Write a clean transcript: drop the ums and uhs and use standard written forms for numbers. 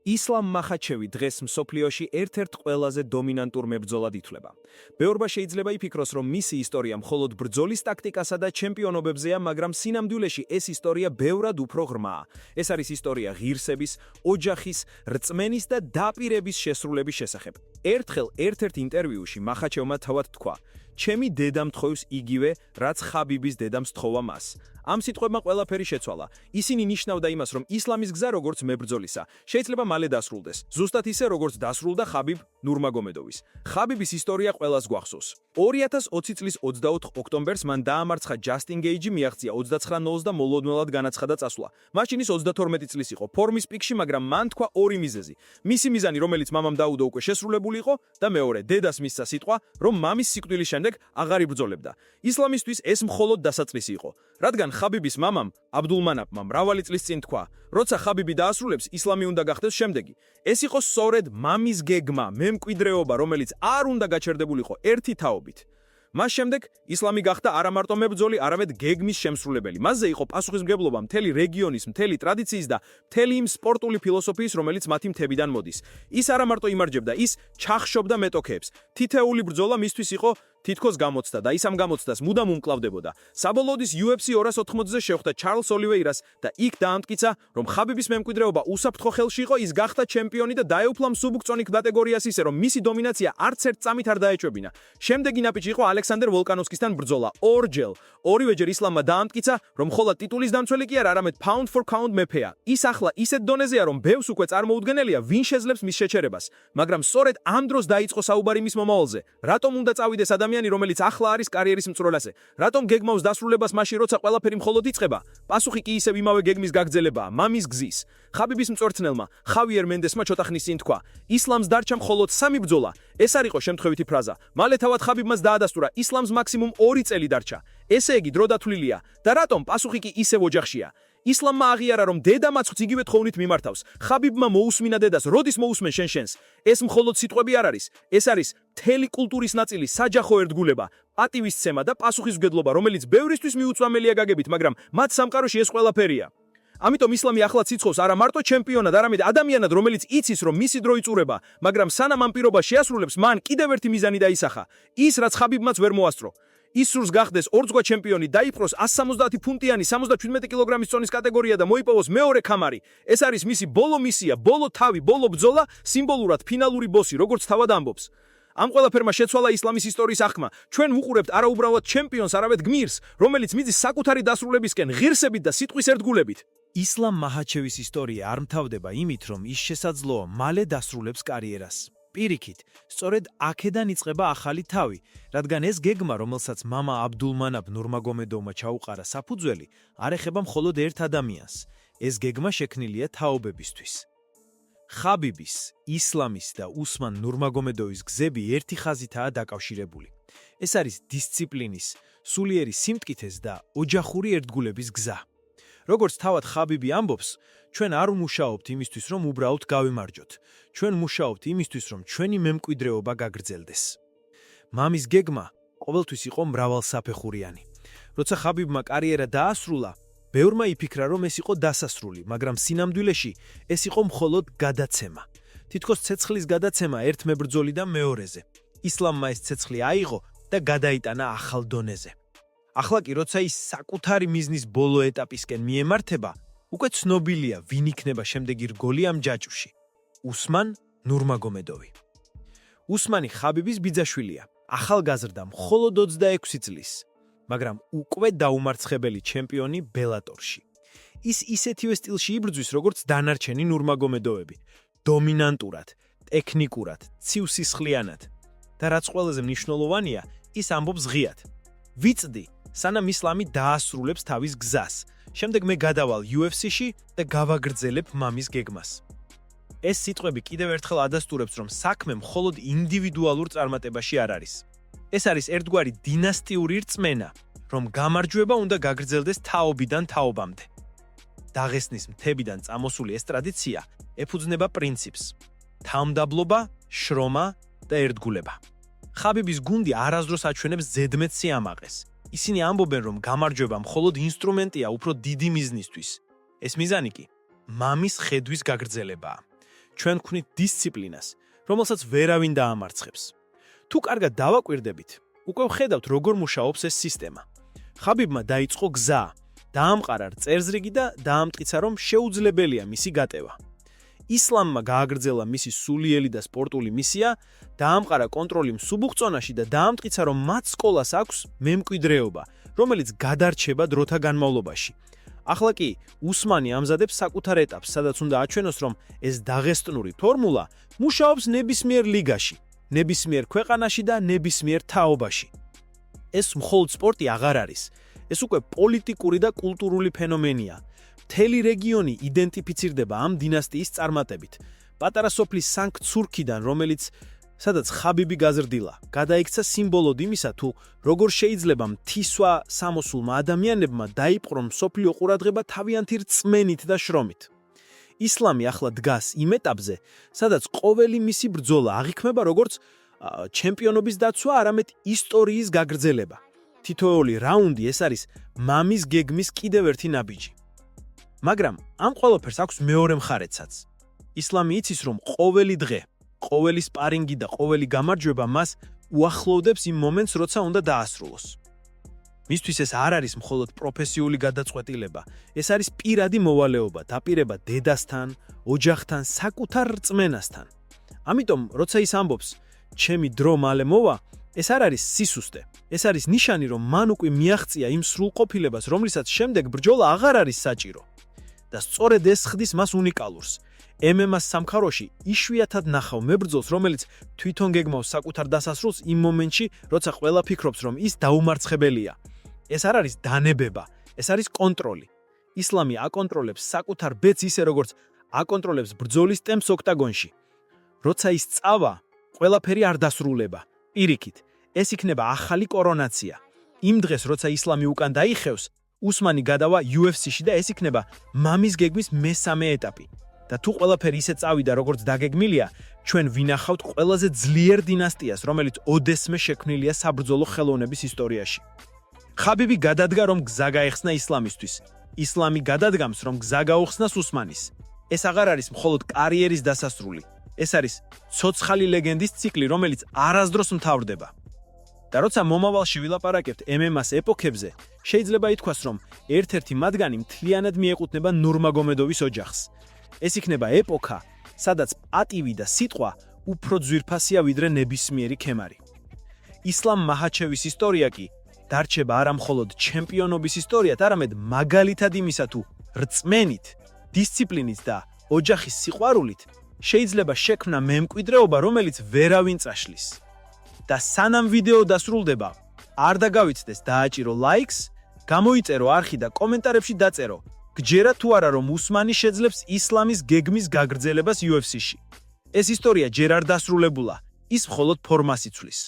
ისლამ მახაჩევი დღეს მსოფლიოში ერთ-ერთ ყველაზე დომინანტურ მებრძოლად ითვლება. ბევრმა შეიძლება იფიქროს, რომ მისი ისტორია მხოლოდ ბრძოლის ტაქტიკასა და ჩემპიონობებზეა, მაგრამ სინამდვილეში ეს ისტორია ბევრად უფრო ღრმაა. ეს არის ისტორია ღირსების, ოჯახის, რწმენის და დაპირების შესრულების შესახებ. ერთხელ ერთ-ერთ ინტერვიუში მახაჩევმა თავად თქვა: ჩემი დედამ თხოვს იგივე, რაც ხაბიბის დედამ სთხოვა მას. ამ სიტყვებმა ყველაფერი შეცვალა. ისინი ნიშნავდა იმას, რომ ისლამის გზა როგორც მებრძოლისა, შეიძლება მალე დასრულდეს. ზუსტად ისე, როგორც დასრულდა ხაბიბ ნურმაგომედოვის. ხაბიბის ისტორია ყველას გვახსოვს. 2020 წლის 24 ოქტომბერს მან დაამარცხა ჯასტინ გეიჯი, მიაღწია 29-0 და მოლოდნელად განაცხადა წასვლა. მაშინ ის 32 წლის იყო, ფორმის პიკში, მაგრამ მან თქვა ორი მიზეზი. მისი მიზანი, რომელიც მამამ დაუდო უკვე შესრულებული იყო, და მეორე, დედას მისცა სიტყვა, რომ მამის სიკვდილის შემდეგ აღარ იბრძოლებდა. ისლამისთვის ეს მხოლოდ დასაწყისი იყო. რადგან ხაბიბის მამამ, აბდულმანაპმა მრავალი წლის წინ თქვა, როცა ხაბიბი დაასრულებს, ისლამი უნდა გახდეს შემდეგი. ეს იყო სწორედ მამის გეგმა, მემკვიდრეობა, რომელიც არ უნდა გაჩერდებულიყო ერთი თაობით. მას შემდეგ ისლამი გახდა არა მარტო მებრძოლი, არამედ გეგმის შემსრულებელი. მასზე იყო პასუხისმგებლობა მთელი რეგიონის, მთელი ტრადიციის და მთელი იმ სპორტული ფილოსოფიის, რომელიც მათი მთებიდან მოდის. ის არა მარტო იმარჯვებდა, ის ჩახშობდა მეტოქეებს. თითეული ბრძოლა მისთვის იყო თითქოს გამოცდა და ის ამ გამოცდას მუდამ უმკლავდებოდა. საბოლოოდ ის UFC 280-ზე შეხვდა ჩარლს ოლივეირას და იქ დაამტკიცა, რომ ხაბიბის მემკვიდრეობა უსაფრთხო ხელში იყო, ის გახდა ჩემპიონი და დაეუფლა მსუბუქ წონით კატეგორიას ისე, რომ მისი დომინაცია არც ერთ წამით არ დაეჭვებინა. შემდეგი ნაბიჯი იყო ალექსანდერ ვოლკანოვსკისთან ბრძოლა. ორჯერ. ორივეჯერ ისლამმა დაამტკიცა, რომ მხოლოდ ტიტულის დამცველი კი არა, არამედ pound for pound მეფეა. ის ახლა ისეთ დონეზეა, რომ ბევრს უკვე წარმოუდგენელია, ვინ შეძლებს მის შეჩერებას. მაგრამ სწორედ ამ დროს დაიწყო საუბარი მის მომავალზე. რატომ უნდა წავიდეს ადამიანი, რომელიც ახლა არის კარიერის მწვრთნელზე? რატომ გეგმავს დასრულებას მაშინ, როცა ყველაფერი მხოლოდ იწყება? პასუხი კი ისევ იმავე გეგმის გაგრძელებაა, მამის გზის. ხაბიბის მწვრთნელმა, ხავიერ მენდესმა ცოტა ხნის წინ თქვა: ისლამს დარჩა მხოლოდ 3 ბრძოლა. ეს არ იყო შემთხვევითი ფრაზა. მალე თავად ხაბიბმაც დაადასტურა, ისლამს მაქსიმუმ 2 წელი დარჩა. ესე იგი, დრო დათვლილია. და რატომ? პასუხი კი ისევ ოჯახშია. ისლამმა აღიარა, რომ დედამაც იგივე თხოვნით მიმართავს. ხაბიბმა მოусმინა დედას, როდის მოусმენ შენს. ეს მხოლოდ სიტყვები არ არის. ეს არის მთელი კულტურის ნაწილი, საჯახო ერთგულება, პატივისცემა და პასუხისმგებლობა, რომელიც ბევრისთვის მიუწვამელია გაგებით, მაგრამ მათ სამყაროში ეს ყველაფერია. ამიტომ ისლამი ახლა ციცხოვს არა მარტო ჩემპიონად, არამედ ადამიანად, რომელიც იცის, რომ მისი დრო იწურება, მაგრამ სანამ ამ პირობას შეასრულებს, მან კიდევ ერთი მიზანი დაისახა. ის, რაც ხაბიბმაც ვერ მოასწრო. ის სურს გახდეს ორწვა ჩემპიონი, დაიპყროს 170 ფუნტიანი 77 კილოგრამის წონის კატეგორია და მოიპოვოს მეორე ქამარი. ეს არის მისი ბოლო მისია, ბოლო თავი, ბოლო ბრძოლა, სიმბოლურად ფინალური ბოსი, როგორც თავად ამბობს. ამ ყველაფერმა შეცვალა ისლამის ისტორიის აღქმა. ჩვენ ვუყურებთ არა უბრალოდ ჩემპიონს, არამედ გმირს, რომელიც მიდის საკუთარი დასრულებისკენ ღირსებით და სიტყვის ერთგულებით. ისლამ მახაჩევის ისტორია არ მთავრდება იმით, რომ ის შესაძლოა მალე დასრულებს კარიერას. პირიქით, სწორედ აქედან იწყება ახალი თავი, რადგან ეს გეგმა, რომელსაც მამა აბდულმანაპ ნურმაგომედოვმა ჩაუყარა საფუძველი, არ ეხება მხოლოდ ერთ ადამიანს. ეს გეგმა შექმნილია თაობებისთვის. ხაბიბის, ისლამის და უსმან ნურმაგომედოვის გზები ერთი ხაზითაა დაკავშირებული. ეს არის დისციპლინის, სულიერი სიმტკითეს და ოჯახური ერთგულების გზა. როგორც თავად ხაბიბი ამბობს, ჩვენ არ ვმუშაობთ იმისთვის, რომ უბრალოდ გავიმარჯვოთ. ჩვენ მუშაობთ იმისთვის, რომ ჩვენი მემკვიდრეობა გაგრძელდეს. მამის გეგმა ყოველთვის იყო მრავალსაფეხურიანი. როცა ხაბიბმა კარიერა დაასრულა, ბევრმა იფიქრა, რომ ეს იყო დასასრული, მაგრამ სინამდვილეში ეს იყო მხოლოდ გადაცემა. თითქოს ცეცხლის გადაცემა ერთ მებრძოლიდან მეორეზე. ისლამმა ეს ცეცხლი აიღო და გადაიტანა ახალ დონეზე. ახლა კი, როცა ის საკუთარი მიზნის ბოლო ეტაპისკენ მიემართება, უკვე ცნობილია, ვინ იქნება შემდეგი რგოლი ამ ჯაჭვში. უსმან ნურმაგომედოვი. უსმანი ხაბიბის ბიძაშვილია. ახალგაზრდა მხოლოდ 26 წლის, მაგრამ უკვე დაუმარცხებელი ჩემპიონი ბელატორში. ის ისეთივე სტილში იბრძვის, როგორც დანარჩენი ნურმაგომედოვები. დომინანტურად, ტექნიკურად, ცივსისხლიანად. და რაც ყველაზე მნიშვნელოვანია, ის ამბობს ღიად. ვიწდი, სანამ ისლამი დაასრულებს თავის გზას. შემდეგ მე გადავალ UFC-ში და გავაგრძელებ მამის გეგმას. ეს სიტყვები კიდევ ერთხელ ადასტურებს, რომ საქმე მხოლოდ ინდივიდუალურ წარმატებაში არ არის. ეს არის ერთგვარი დინასტიური რწმენა, რომ გამარჯვება უნდა გაგრძელდეს თაობიდან თაობამდე. დაღესტნის მთებიდან წამოსული ეს ტრადიცია ეფუძნება პრინციპს: თავმდაბლობა, შრომა და ერთგულება. ხაბიბის გუნდი არასდროს აჩვენებს ზედმეტ სიამაყეს. ისინი ამბობენ, რომ გამარჯვება მხოლოდ ინსტრუმენტია უფრო დიდი მიზნისთვის. ეს მიზანი კი მამის ხედვის გაგრძელებაა. ჩვენ ვქვნით დისციპლინას, რომელსაც ვერავინ დაამარცხებს. თუ კარგად დავაკვირდებით, უკვე ვხედავთ როგორ მუშაობს ეს სისტემა. ხაბიბმა დაიწყო გზა, დაამყარა წერზრიგი და დაამტკიცა, რომ შეუძლებელია მისი გატევა. ისლამმა გააგრძელა მისი სულიერი და სპორტული მისია, დაამყარა კონტროლი მსუბუქ წონაში და დაამტკიცა, რომ მათ სკოლას აქვს მემკვიდრეობა, რომელიც გადარჩება დროთა განმავლობაში. ახლა კი უსმანი ამზადებს საკუთარ ეტაპს, სადაც უნდა აჩვენოს, რომ ეს დაღესტნური ფორმულა მუშაობს ნებისმიერ ლიგაში, ნებისმიერ ქვეყანაში და ნებისმიერ თაობაში. ეს მხოლოდ სპორტი აღარ არის, ეს უკვე პოლიტიკური და კულტურული ფენომენია. მთელი რეგიონი იდენტიფიცირდება ამ დინასტიის წარმატებით. პატარა სოფლის სანქტ-ცურქიდან, რომელიც სადაც ხაბიბი გაზრდილა, გადაიქცა სიმბოლოდ იმისა, თუ როგორ შეიძლება მთისვა სამოსულმა ადამიანებმა დაიპყრონ მსოფლიო ყურადღება თავიანთი რწმენით და შრომით. ისლამი ახლა დგას იმ ეტაპზე, სადაც ყოველი მისი ბრძოლა აღიქმება როგორც ჩემპიონობის დაცვა, არამედ ისტორიის გაგრძელება. თითოეული რაუნდი ეს არის მამის გეგმის კიდევ ერთი ნაბიჯი. მაგრამ ამ ყველაფერს აქვს მეორე მხარეცაც. ისლამი იცის, რომ ყოველი დღე, ყოველი სპარინგი და ყოველი გამარჯვება მას უახლოვდებს იმ მომენტს, როცა უნდა დაასრულოს. მისთვის ეს არ არის მხოლოდ პროფესიული გადაწყვეტილება, ეს არის პირადი მოვალეობა, დაპირება დედასთან, ოჯახთან, საკუთარ რწმენასთან. ამიტომ, როცა ის ამბობს, ჩემი დრო მალე მოვა, ეს არ არის სისუსტე. ეს არის ნიშანი, რომ მან უკვე მიაღწია იმ სრულყოფილებას, რომლისაც შემდეგ ბრძოლა აღარ არის საჭირო. და სწორედ ეს ხდის მას უნიკალურს. MMA-ს სამყაროში იშვიათად ნახავ მებრძოლს, რომელიც თვითონ გეგმავს საკუთარ დასასრულს იმ მომენტში, როცა ყველა ფიქრობს, რომ ის დაუმარცხებელია. ეს არ არის დანებება, ეს არის კონტროლი. ისლამი აკონტროლებს საკუთარ ბედს ისე, როგორც აკონტროლებს ბრძოლის ტემპს ოქტაგონში. როცა ის წავა, ყველაფერი არ დასრულება. პირიქით, ეს იქნება ახალი კორონაცია. იმ დღეს, როცა ისლამი უკან დაიხევს, უსმანი გადავა UFC-ში და ეს იქნება მამის გეგმის მესამე ეტაპი. და თუ ყველაფერი ისე წავიდა, როგორც დაგეგმილია, ჩვენ ვინახავთ ყველაზე ძლიერ დინასტიას, რომელიც ოდესმე შექმნილია საბრძოლო ხელოვნების ისტორიაში. ხაბიბი გადადგა, რომ გზა გაეხსნა ისლამისთვის. ისლამი გადადგამს, რომ გზა გაუხსნას უსმანის. ეს აღარ არის მხოლოდ კარიერის დასასრული. ეს არის ცოცხალი ლეგენდის ციკლი, რომელიც არასდროს მთავრდება. და როცა მომავალში ვილაპარაკებთ MMA-ს ეპოქებზე, შეიძლება ითქვას, რომ ერთ-ერთი მათგანი მთლიანად მიეკუთვნება ნურმაგომედოვის ოჯახს. ეს იქნება ეპოქა, სადაც პატივი და სიტყვა უფრო ძვირფასია ვიდრე ნებისმიერი ქემარი. ისლამ მაჰაჩევის ისტორია კი დარჩება არა მხოლოდ ჩემპიონობის ისტორიად, არამედ მაგალითად იმისა, თუ რწმენით, დისციპლინით და ოჯახის სიყვარულით შეიძლება შექმნა მემკვიდრეობა, რომელიც ვერავინ წაშლის. და სანამ ვიდეო დასრულდება, არ დაგავიცდეს დააჭირო ლაიქს, გამოიწერო არხი და კომენტარებში დაწერო, გჯერა თუ არა, რომ უსმანი შეძლებს ისლამის გეგმის გაგრძელებას UFC-ში. ეს ისტორია ჯერ არ დასრულებულა, ის მხოლოდ ფორმას იცვლის.